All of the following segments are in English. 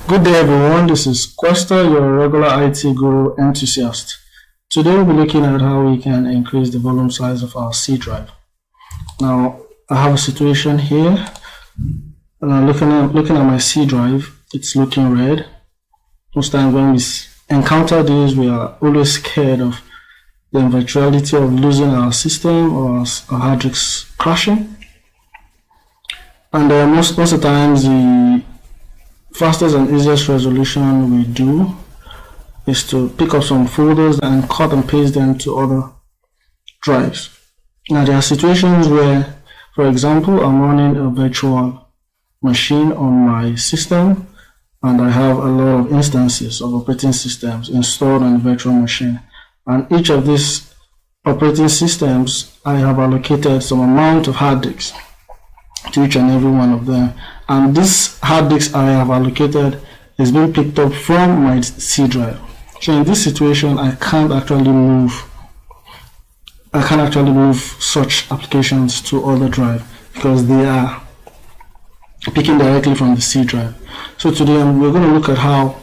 Good day everyone, this is Questa, your regular IT guru enthusiast. Today we'll be looking at how we can increase the volume size of our C drive. Now, I have a situation here, and I'm looking at my C drive, it's looking red. Most times when we encounter this, we are always scared of the eventuality of losing our system or our hard disks crashing. And most of the times, the fastest and easiest resolution we do is to pick up some folders and cut and paste them to other drives. Now there are situations where, for example, I'm running a virtual machine on my system and I have a lot of instances of operating systems installed on the virtual machine, and each of these operating systems I have allocated some amount of hard disks to each and every one of them, and this hard disk I have allocated is being picked up from my C drive. So in this situation, I can't actually move such applications to other drive because they are picking directly from the C drive. So today we're going to look at how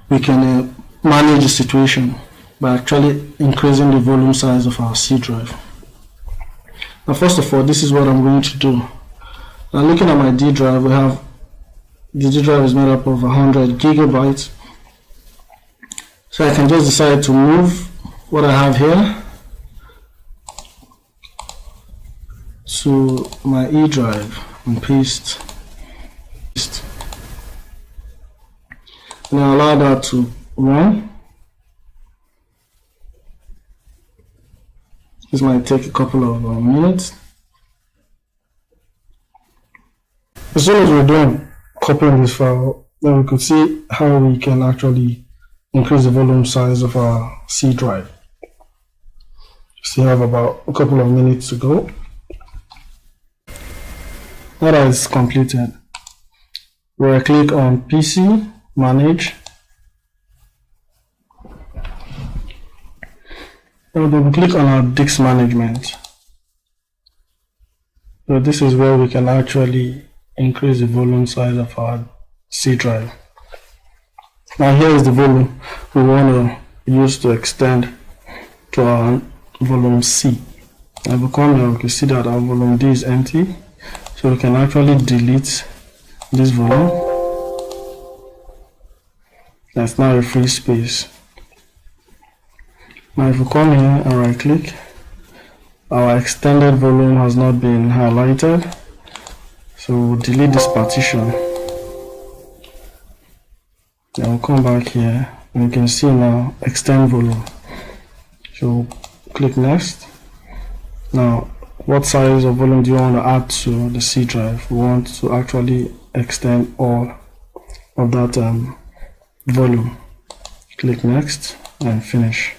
we can manage the situation by actually increasing the volume size of our C drive. Now first of all, this is what I'm going to do. Now looking at my D drive, the D drive is made up of 100 gigabytes. So I can just decide to move what I have here to my E drive and paste. And I allow that to run. This might take a couple of minutes. As soon as we're done copying this file, then we could see how we can actually increase the volume size of our C drive. Still have about a couple of minutes to go. Now that is completed, we'll click on PC, Manage. And then we click on our disk management. So this is where we can actually increase the volume size of our C drive. Now here is the volume we want to use to extend to our volume C. Now if we come here, we can see that our volume D is empty, so we can actually delete this volume. That's now a free space. Now if we come here and right click, our extended volume has not been highlighted. So we'll delete this partition. Then we'll come back here and you can see now extend volume. So we'll click next. Now what size of volume do you want to add to the C drive? We want to actually extend all of that volume. Click next and finish.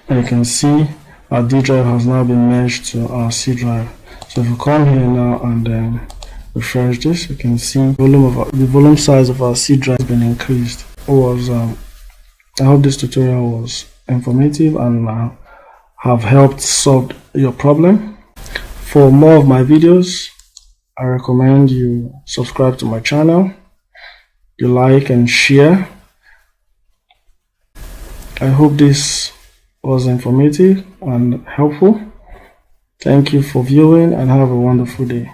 And you can see our D drive has now been merged to our C drive. So if we come here now and refresh this, you can see the volume size of our C drive has been increased. I hope this tutorial was informative and have helped solve your problem. For more of my videos, I recommend you subscribe to my channel, you like and share. I hope this was informative and helpful. Thank you for viewing and have a wonderful day.